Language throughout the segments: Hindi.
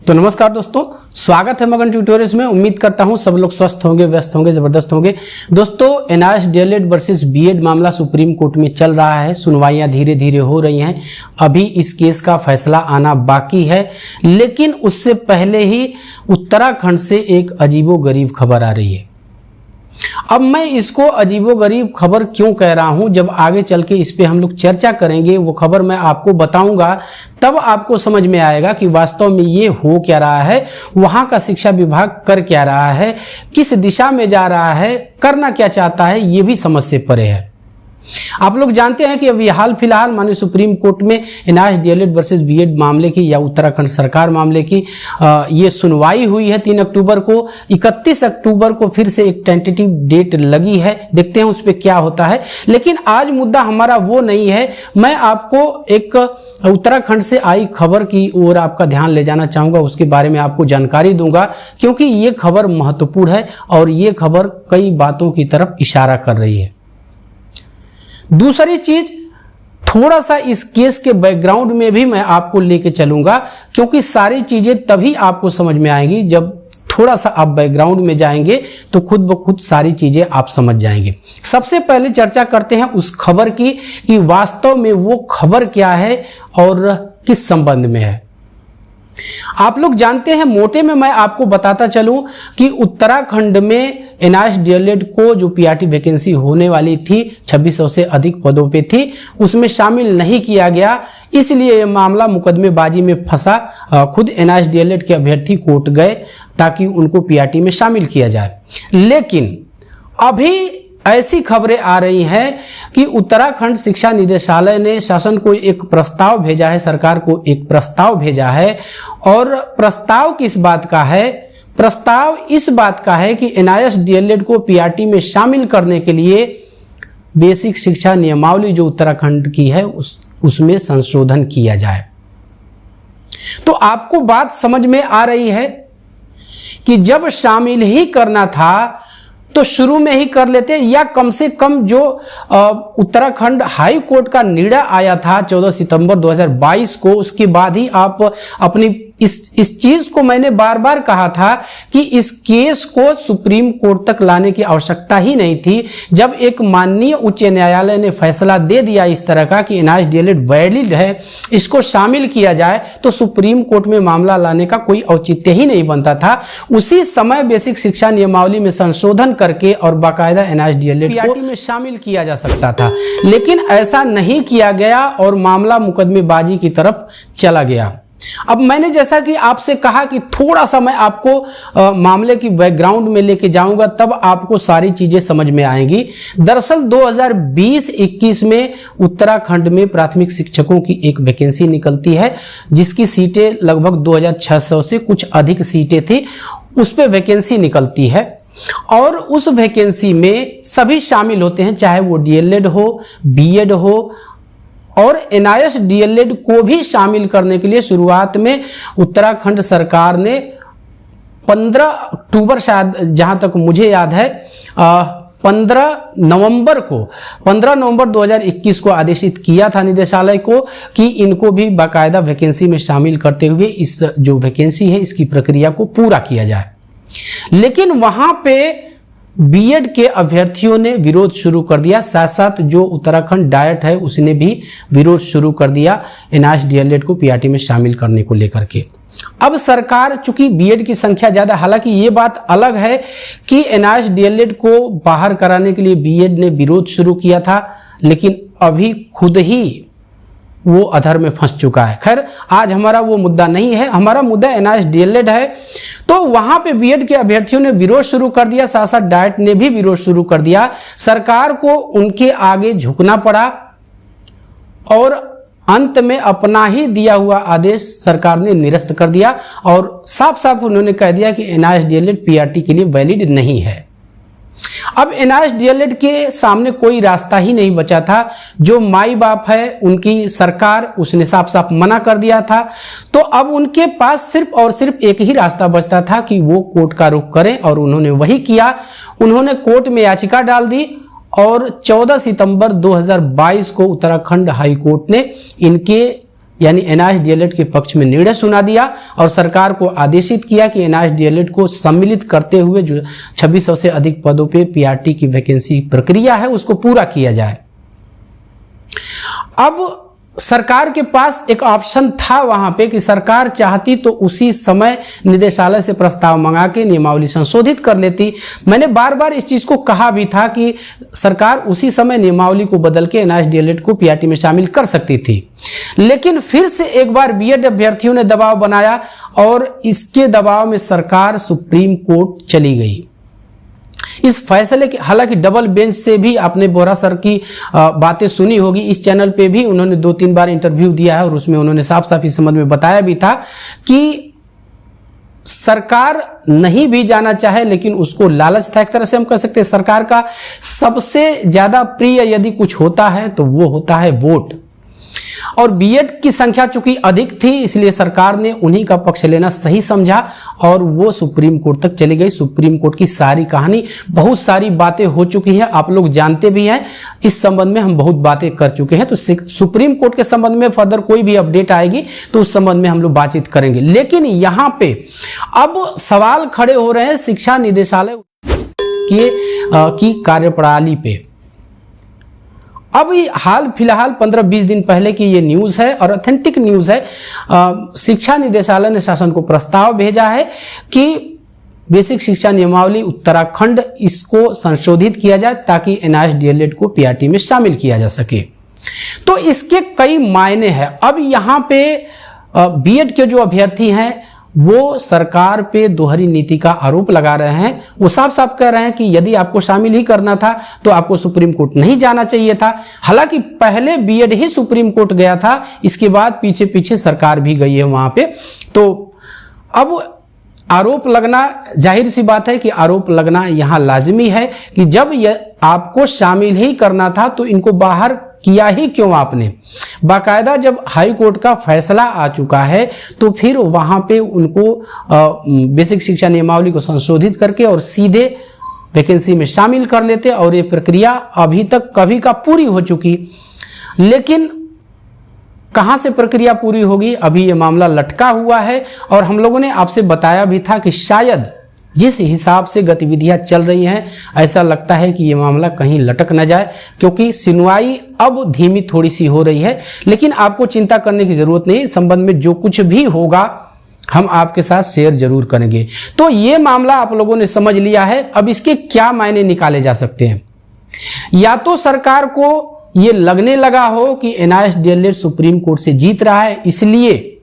तो नमस्कार दोस्तों, स्वागत है मगन ट्यूटोरियल्स में। उम्मीद करता हूं सब लोग स्वस्थ होंगे, व्यस्त होंगे, जबरदस्त होंगे। दोस्तों, एनआईएस डीएलएड वर्सेस बीएड मामला सुप्रीम कोर्ट में चल रहा है। सुनवाइयां धीरे धीरे हो रही हैं। अभी इस केस का फैसला आना बाकी है, लेकिन उससे पहले ही उत्तराखंड से एक अजीबोगरीब खबर आ रही है। अब मैं इसको अजीबोगरीब खबर क्यों कह रहा हूं, जब आगे चल के इस पे हम लोग चर्चा करेंगे, वो खबर मैं आपको बताऊंगा, तब आपको समझ में आएगा कि वास्तव में ये हो क्या रहा है, वहां का शिक्षा विभाग कर क्या रहा है, किस दिशा में जा रहा है, करना क्या चाहता है, ये भी समझ से परे है। आप लोग जानते हैं कि अभी हाल फिलहाल माननीय सुप्रीम कोर्ट में एनआईएस डीएलएड वर्सेस बीएड मामले की या उत्तराखंड सरकार मामले की ये सुनवाई हुई है 3 अक्टूबर को। 31 अक्टूबर को फिर से एक टेंटेटिव डेट लगी है, देखते हैं उस पर क्या होता है। लेकिन आज मुद्दा हमारा वो नहीं है। मैं आपको एक उत्तराखंड से आई खबर की ओर आपका ध्यान ले जाना चाहूंगा, उसके बारे में आपको जानकारी दूंगा, क्योंकि ये खबर महत्वपूर्ण है और ये खबर कई बातों की तरफ इशारा कर रही है। दूसरी चीज, थोड़ा सा इस केस के बैकग्राउंड में भी मैं आपको लेके चलूंगा, क्योंकि सारी चीजें तभी आपको समझ में आएंगी जब थोड़ा सा आप बैकग्राउंड में जाएंगे, तो खुद ब खुद सारी चीजें आप समझ जाएंगे। सबसे पहले चर्चा करते हैं उस खबर की कि वास्तव में वो खबर क्या है और किस संबंध में है। आप लोग जानते हैं, मोटे में मैं आपको बताता चलूं कि उत्तराखंड में एनआईएस डीएलएड को जो पीआरटी वैकेंसी होने वाली थी, 2600 से अधिक पदों पे थी, उसमें शामिल नहीं किया गया। इसलिए यह मामला मुकदमेबाजी में फंसा। खुद एनआईएस डीएलएड के अभ्यर्थी कोर्ट गए ताकि उनको पीआरटी में शामिल किया जाए। लेकिन अभी ऐसी खबरें आ रही हैं कि उत्तराखंड शिक्षा निदेशालय ने शासन को एक प्रस्ताव भेजा है, सरकार को एक प्रस्ताव भेजा है। और प्रस्ताव किस बात का है? प्रस्ताव इस बात का है कि एनआईएस डीएलएड को पीआरटी में शामिल करने के लिए बेसिक शिक्षा नियमावली जो उत्तराखंड की है उसमें संशोधन किया जाए। तो आपको बात समझ में आ रही है कि जब शामिल ही करना था तो शुरू में ही कर लेते, या कम से कम जो उत्तराखंड हाई कोर्ट का निर्णय आया था 14 सितंबर 2022 को, उसके बाद ही आप अपनी इस चीज को मैंने बार बार कहा था कि इस केस को सुप्रीम कोर्ट तक लाने की आवश्यकता ही नहीं थी। जब एक माननीय उच्च न्यायालय ने फैसला दे दिया इस तरह का कि एनआईएस डीएलएड वैलिड है, इसको शामिल किया जाए, तो सुप्रीम कोर्ट में मामला लाने का कोई औचित्य ही नहीं बनता था। उसी समय बेसिक शिक्षा नियमावली में संशोधन करके और बाकायदा एनआईएस डीएलएड पीआरटी में शामिल किया जा सकता था, लेकिन ऐसा नहीं किया गया और मामला मुकदमेबाजी की तरफ चला गया। अब मैंने जैसा कि आपसे कहा कि थोड़ा सा मैं आपको मामले की बैकग्राउंड में लेके जाऊंगा, तब आपको सारी चीजें समझ में आएंगी। दरअसल 2020-21 में उत्तराखंड में प्राथमिक शिक्षकों की एक वैकेंसी निकलती है, जिसकी सीटें लगभग 2600 से कुछ अधिक सीटें थी। उस पर वैकेंसी निकलती है और उस वैकेंसी में सभी शामिल होते हैं, चाहे वो डीएलएड हो, बीएड हो, और एनआईएस डीएलएड को भी शामिल करने के लिए शुरुआत में उत्तराखंड सरकार ने 15 अक्टूबर, शायद जहां तक मुझे याद है 15 नवंबर 2021 को आदेशित किया था निदेशालय को कि इनको भी बाकायदा वैकेंसी में शामिल करते हुए इस जो वैकेंसी है इसकी प्रक्रिया को पूरा किया जाए। लेकिन वहां पे बीएड के अभ्यर्थियों ने विरोध शुरू कर दिया, साथ साथ जो उत्तराखंड डाइट है उसने भी विरोध शुरू कर दिया एनआईएस डीएलएड को पीआरटी में शामिल करने को लेकर के। अब सरकार, चूंकि बीएड की संख्या ज्यादा, हालांकि ये बात अलग है कि एनआईएस डीएलएड को बाहर कराने के लिए बीएड ने विरोध शुरू किया था, लेकिन अभी खुद ही वो अधर में फंस चुका है। खैर, आज हमारा वो मुद्दा नहीं है, हमारा मुद्दा एनआईएस डीएलएड है। तो वहां पे बीएड के अभ्यर्थियों ने विरोध शुरू कर दिया, साथ साथ डाइट ने भी विरोध शुरू कर दिया। सरकार को उनके आगे झुकना पड़ा और अंत में अपना ही दिया हुआ आदेश सरकार ने निरस्त कर दिया और साफ साफ उन्होंने कह दिया कि एनआईएस डीएलएड पीआरटी के लिए वैलिड नहीं है। अब एनआईएस डीएलएड के सामने कोई रास्ता ही नहीं बचा था। जो माई बाप है उनकी सरकार, उसने साफ साफ मना कर दिया था। तो अब उनके पास सिर्फ और सिर्फ एक ही रास्ता बचता था कि वो कोर्ट का रुख करें, और उन्होंने वही किया। उन्होंने कोर्ट में याचिका डाल दी और 14 सितंबर 2022 को उत्तराखंड हाई कोर्ट ने इनके यानी एनआईएस डीएलएड के पक्ष में निर्णय सुना दिया और सरकार को आदेशित किया कि एनआईएस डीएलएड को सम्मिलित करते हुए जो 2600 से अधिक पदों पे पीआरटी की वैकेंसी प्रक्रिया है उसको पूरा किया जाए। अब सरकार के पास एक ऑप्शन था वहां पे कि सरकार चाहती तो उसी समय निदेशालय से प्रस्ताव मंगा के नियमावली संशोधित कर लेती। मैंने बार बार इस चीज को कहा भी था कि सरकार उसी समय नियमावली को बदल के एनआईएस डीएलएड को पीआरटी में शामिल कर सकती थी, लेकिन फिर से एक बार बीएड अभ्यर्थियों ने दबाव बनाया और इसके दबाव में सरकार सुप्रीम कोर्ट चली गई। इस फैसले के हालांकि डबल बेंच से भी आपने बोरा सर की बातें सुनी होगी, इस चैनल पे भी उन्होंने 2-3 बार इंटरव्यू दिया है और उसमें उन्होंने साफ साफ इस संबंध में बताया भी था कि सरकार नहीं भी जाना चाहे लेकिन उसको लालच था। एक तरह से हम कह सकते हैं सरकार का सबसे ज्यादा प्रिय यदि कुछ होता है तो वो होता है वोट, और बीएड की संख्या चूंकि अधिक थी इसलिए सरकार ने उन्हीं का पक्ष लेना सही समझा और वो सुप्रीम कोर्ट तक चली गई। सुप्रीम कोर्ट की सारी कहानी, बहुत सारी बातें हो चुकी हैं, आप लोग जानते भी हैं, इस संबंध में हम बहुत बातें कर चुके हैं। तो सुप्रीम कोर्ट के संबंध में फर्दर कोई भी अपडेट आएगी तो उस संबंध में हम लोग बातचीत करेंगे। लेकिन यहां पे अब सवाल खड़े हो रहे हैं शिक्षा निदेशालय की कार्यप्रणाली पे। अब हाल फिलहाल 15-20 दिन पहले की ये न्यूज है और ऑथेंटिक न्यूज है। शिक्षा निदेशालय ने शासन को प्रस्ताव भेजा है कि बेसिक शिक्षा नियमावली उत्तराखंड इसको संशोधित किया जाए ताकि एनआईएस डीएलएड को पीआरटी में शामिल किया जा सके। तो इसके कई मायने हैं। अब यहाँ पे बीएड के जो अभ्यर्थी हैं वो सरकार पे दोहरी नीति का आरोप लगा रहे हैं। वो साफ साफ कह रहे हैं कि यदि आपको शामिल ही करना था तो आपको सुप्रीम कोर्ट नहीं जाना चाहिए था। हालांकि पहले बीएड ही सुप्रीम कोर्ट गया था, इसके बाद पीछे पीछे सरकार भी गई है वहां पे। तो अब आरोप लगना, जाहिर सी बात है कि आरोप लगना यहां लाजमी है कि जब आपको शामिल ही करना था तो इनको बाहर किया ही क्यों आपने। बाकायदा जब हाई कोर्ट का फैसला आ चुका है तो फिर वहां पे उनको बेसिक शिक्षा नियमावली को संशोधित करके और सीधे वैकेंसी में शामिल कर लेते और ये प्रक्रिया अभी तक कभी का पूरी हो चुकी। लेकिन कहां से प्रक्रिया पूरी होगी, अभी ये मामला लटका हुआ है और हम लोगों ने आपसे बताया भी था कि शायद जिस हिसाब से गतिविधियां चल रही हैं ऐसा लगता है कि ये मामला कहीं लटक न जाए, क्योंकि सुनवाई अब धीमी थोड़ी सी हो रही है। लेकिन आपको चिंता करने की जरूरत नहीं, इस संबंध में जो कुछ भी होगा हम आपके साथ शेयर जरूर करेंगे। तो ये मामला आप लोगों ने समझ लिया है। अब इसके क्या मायने निकाले जा सकते हैं, या तो सरकार को ये लगने लगा हो कि एनआईएस डीएलएड सुप्रीम कोर्ट से जीत रहा है, इसलिए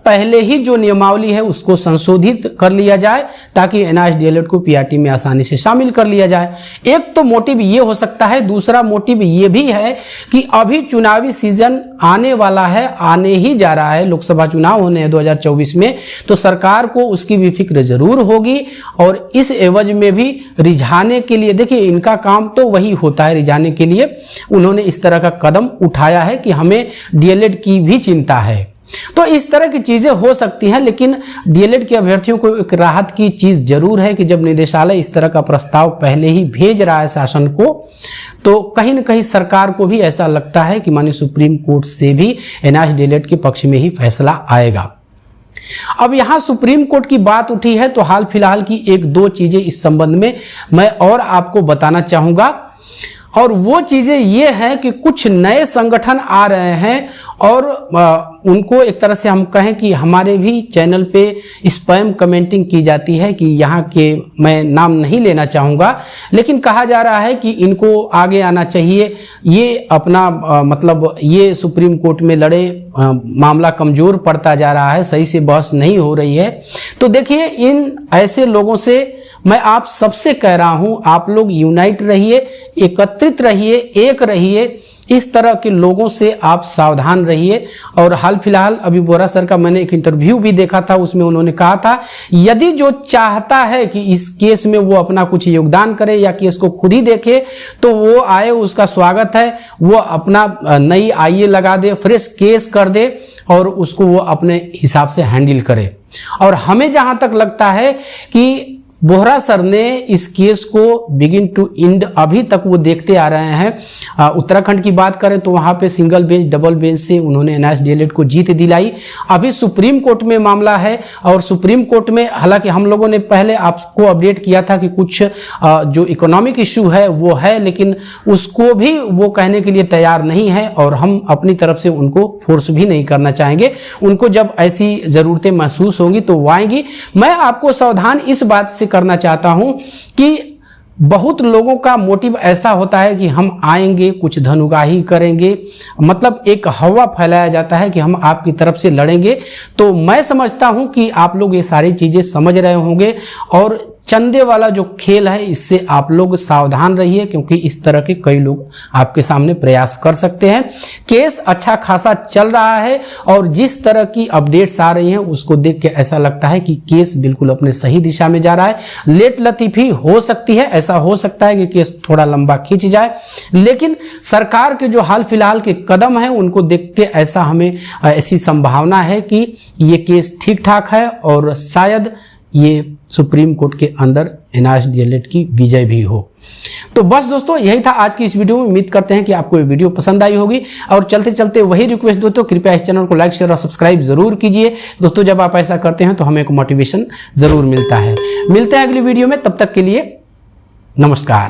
पहले ही जो नियमावली है उसको संशोधित कर लिया जाए ताकि एनआईएस डीएलएड को पीआरटी में आसानी से शामिल कर लिया जाए। एक तो मोटिव ये हो सकता है। दूसरा मोटिव ये भी है कि अभी चुनावी सीजन आने वाला है, आने ही जा रहा है, लोकसभा चुनाव होने हैं 2024 में, तो सरकार को उसकी भी फिक्र जरूर होगी और इस एवज में भी रिझाने के लिए, देखिए इनका काम तो वही होता है रिझाने के लिए, उन्होंने इस तरह का कदम उठाया है कि हमें डीएलएड की भी चिंता है। तो इस तरह की चीजें हो सकती हैं। लेकिन डीएलएड के अभ्यर्थियों को एक राहत की चीज जरूर है कि जब निदेशालय इस तरह का प्रस्ताव पहले ही भेज रहा है शासन को, तो कहीं न कहीं सरकार को भी ऐसा लगता है कि माननीय सुप्रीम कोर्ट से भी एनआईएस डीएलएड के पक्ष में ही फैसला आएगा। अब यहां सुप्रीम कोर्ट की बात उठी है तो हाल फिलहाल की 1-2 चीजें इस संबंध में मैं और आपको बताना चाहूंगा, और वो चीजें ये हैं कि कुछ नए संगठन आ रहे हैं और उनको एक तरह से हम कहें कि हमारे भी चैनल पे स्पैम कमेंटिंग की जाती है कि यहाँ के, मैं नाम नहीं लेना चाहूँगा, लेकिन कहा जा रहा है कि इनको आगे आना चाहिए, ये अपना मतलब ये सुप्रीम कोर्ट में लड़े, मामला कमजोर पड़ता जा रहा है, सही से बहस नहीं हो रही है। तो देखिए इन ऐसे लोगों से मैं आप सबसे कह रहा हूं, आप लोग यूनाइट रहिए, एकत्रित रहिए, एक रहिए। इस तरह के लोगों से आप सावधान रहिए। और हाल फिलहाल अभी बोरा सर का मैंने एक इंटरव्यू भी देखा था, उसमें उन्होंने कहा था यदि जो चाहता है कि इस केस में वो अपना कुछ योगदान करे या केस को खुद ही देखे तो वो आए, उसका स्वागत है। वो अपना नई आईए लगा दे, फ्रेश केस कर दे और उसको वो अपने हिसाब से हैंडल करे। और हमें जहां तक लगता है कि बोहरा सर ने इस केस को बिगिन टू एंड अभी तक वो देखते आ रहे हैं। उत्तराखंड की बात करें तो वहां पे सिंगल बेंच डबल बेंच से उन्होंने एनआईएस डीएलएड को जीत दिलाई। अभी सुप्रीम कोर्ट में मामला है और सुप्रीम कोर्ट में हालांकि हम लोगों ने पहले आपको अपडेट किया था कि कुछ जो इकोनॉमिक इश्यू है वो है, लेकिन उसको भी वो कहने के लिए तैयार नहीं है और हम अपनी तरफ से उनको फोर्स भी नहीं करना चाहेंगे। उनको जब ऐसी जरूरतें महसूस होंगी तो वो आएंगी। मैं आपको सावधान इस बात से करना चाहता हूं कि बहुत लोगों का मोटिव ऐसा होता है कि हम आएंगे कुछ धन उगाही करेंगे, मतलब एक हवा फैलाया जाता है कि हम आपकी तरफ से लड़ेंगे। तो मैं समझता हूं कि आप लोग ये सारी चीजें समझ रहे होंगे और चंदे वाला जो खेल है इससे आप लोग सावधान रहिए, क्योंकि इस तरह के कई लोग आपके सामने प्रयास कर सकते हैं। केस अच्छा खासा चल रहा है और जिस तरह की अपडेट्स आ रही हैं उसको देख के ऐसा लगता है कि केस बिल्कुल अपने सही दिशा में जा रहा है। लेट लतीफी हो सकती है, ऐसा हो सकता है कि केस थोड़ा लंबा खींच जाए, लेकिन सरकार के जो हाल फिलहाल के कदम है उनको देख के ऐसा हमें ऐसी संभावना है कि ये केस ठीक ठाक है और शायद ये सुप्रीम कोर्ट के अंदर एनआईएस डीएलएड की विजय भी हो। तो बस दोस्तों यही था आज की इस वीडियो में। उम्मीद करते हैं कि आपको ये वीडियो पसंद आई होगी और चलते चलते वही रिक्वेस्ट दोस्तों, कृपया इस चैनल को लाइक शेयर और सब्सक्राइब जरूर कीजिए दोस्तों। जब आप ऐसा करते हैं तो हमें एक मोटिवेशन जरूर मिलता है। मिलते हैं अगली वीडियो में, तब तक के लिए नमस्कार।